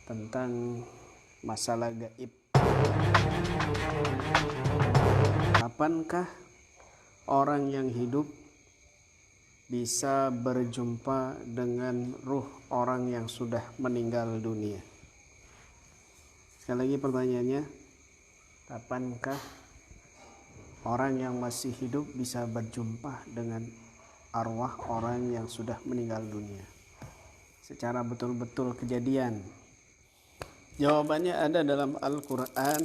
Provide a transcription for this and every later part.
tentang masalah gaib. Kapankah orang yang hidup bisa berjumpa dengan ruh orang yang sudah meninggal dunia? Sekali lagi pertanyaannya, kapankah orang yang masih hidup bisa berjumpa dengan arwah orang yang sudah meninggal dunia secara betul-betul kejadian? Jawabannya ada dalam Al-Quran.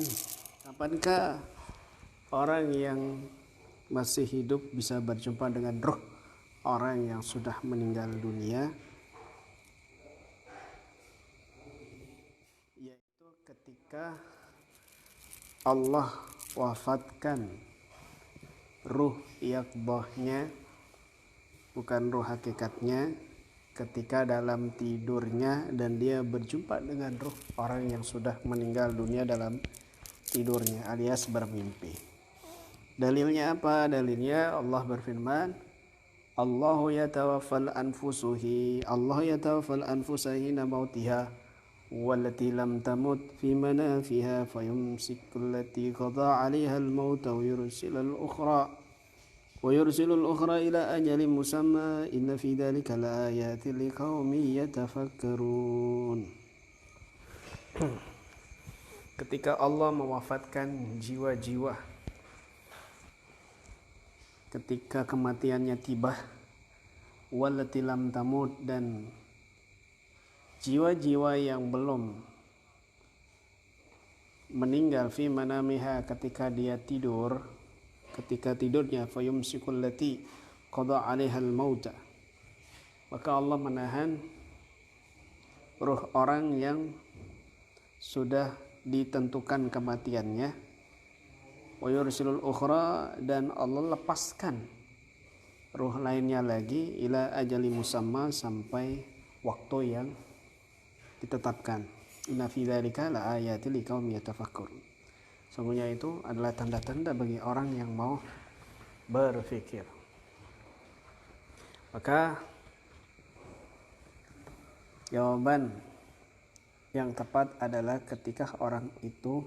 Kapankah orang yang masih hidup bisa berjumpa dengan ruh orang yang sudah meninggal dunia? Yaitu ketika Allah wafatkan ruh yaqdhahnya, bukan ruh hakikatnya, ketika dalam tidurnya dan dia berjumpa dengan ruh orang yang sudah meninggal dunia dalam tidurnya alias bermimpi. Dalilnya apa? Dalilnya Allah berfirman, Allah yatawaffal anfusa hina mautiha wallati lam tamut fi manafiha fayumsiku allati qada 'alaiha al-maut wa yursilul ukhra ila ajalin musamma inna fi dzalika laayatin liqaumin yatafakkarun. Ketika Allah mewafatkan jiwa-jiwa, ketika kematiannya tiba, wallati lam tamut, dan jiwa-jiwa yang belum meninggal, fi manamiha, ketika dia tidur, ketika tidurnya, fayumsikul lati qada 'alaihal mauta, maka Allah menahan ruh orang yang sudah ditentukan kematiannya, wa yursilul ukhra, dan Allah lepaskan ruh lainnya lagi, ila ajali musamma, sampai waktu yang ditetapkan. Inna fi dzalika laayatil liqaumin yatafakkarun. Sungguhnya itu adalah tanda-tanda bagi orang yang mau berpikir. Maka jawaban yang tepat adalah ketika orang itu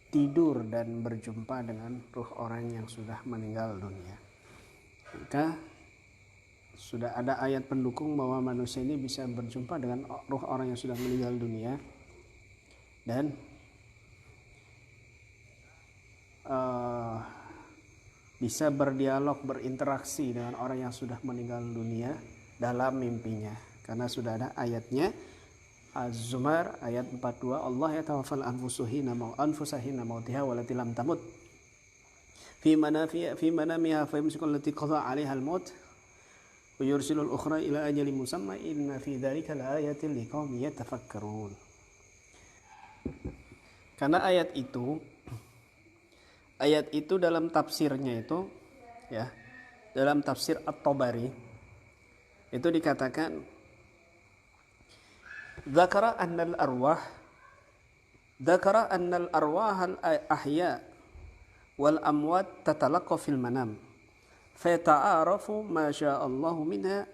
tidur dan berjumpa dengan ruh orang yang sudah meninggal dunia. Maka sudah ada ayat pendukung bahwa manusia ini bisa berjumpa dengan ruh orang yang sudah meninggal dunia dan bisa berdialog, berinteraksi dengan orang yang sudah meninggal dunia dalam mimpinya, karena sudah ada ayatnya. Az-Zumar ayat 42, Allah yatawaffal anfusa hina mautiha wallati lam tamut fi manamiha fayumsiku allati qada 'alaiha al-maut wa yursilul ukhra ila ajalin musamma inna fi dzalika laayatin liqaumin yatafakkarun. Karena ayat itu dalam tafsirnya itu, ya, dalam tafsir At-Tabari itu dikatakan, dzakara annal arwah al-ahya wal amwat tatalaqqa fil manam fayata'arafu ma syaa Allah minha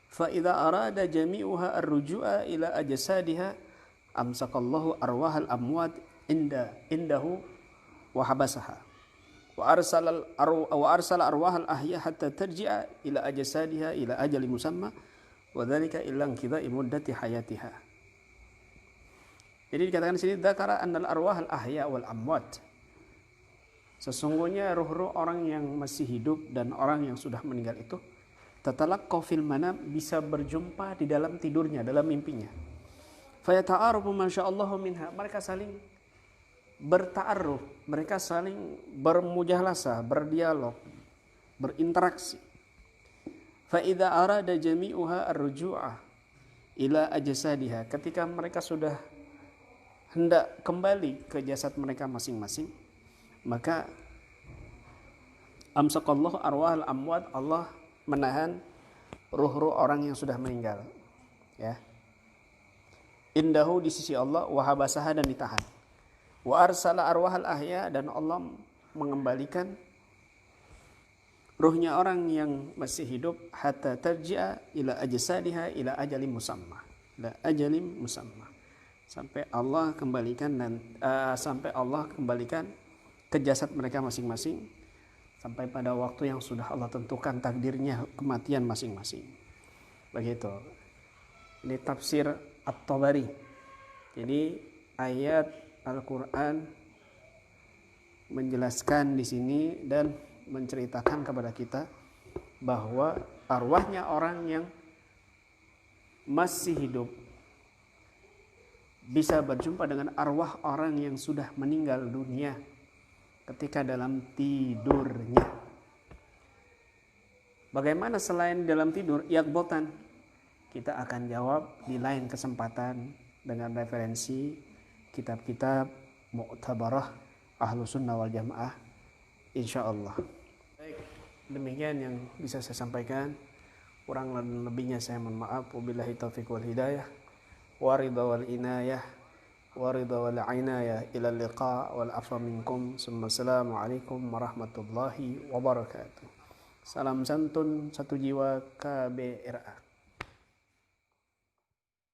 fa idza arada jami'uha ar-ruju'a ila ajsadiha amsakallahu arwah al-amwat indahu wa habasaha wa arsala arwah al-ahya hatta tarji'a ila ajsadiha ila ajali musamma wa dzalika illa inqidha'i muddati hayatiha. Jadi dikatakan di sini, dzakara annal arwah al-ahya wal amwat, sesungguhnya ruh-ruh orang yang masih hidup dan orang yang sudah meninggal itu tatalaqqa fil manam, bisa berjumpa di dalam tidurnya, dalam mimpinya. Fayata'arufu ma sya'allahu minha, mereka saling berta'aruf, mereka saling bermujalasah, berdialog, berinteraksi. Fa idza arada jami'uha ar-ruju'a ila ajsadiha, ketika mereka sudah hendak kembali ke jasad mereka masing-masing, maka amsakallahu arwahal amwat, Allah menahan ruh-ruh orang yang sudah meninggal, ya, indahu, di sisi Allah, wahabasaha, dan ditahan, wa arsala arwahal ahya, dan Allah mengembalikan ruhnya orang yang masih hidup, hatta tarji'a ila ajsadiha ila ajalin musamma, la ajalim musamma. Sampai Allah kembalikan sampai Allah kembalikan ke jasad mereka masing-masing, sampai pada waktu yang sudah Allah tentukan takdirnya kematian masing-masing. Begitu. Ini tafsir At-Tabari. Jadi ayat Al-Qur'an menjelaskan di sini dan menceritakan kepada kita bahwa arwahnya orang yang masih hidup bisa berjumpa dengan arwah orang yang sudah meninggal dunia ketika dalam tidurnya. Bagaimana selain dalam tidur? Yaqbotan. Kita akan jawab di lain kesempatan dengan referensi kitab-kitab mu'tabarah Ahlus Sunnah wal Jamaah, insyaallah. Baik, demikian yang bisa saya sampaikan. Kurang dan lebihnya saya mohon maaf. Wabillahi taufiq wal hidayah. Waridha wal inayah. Waridha wal inayah. Ila liqa wal afa minkum. Assalamualaikum warahmatullahi wabarakatuh. Salam santun, satu jiwa KBRA.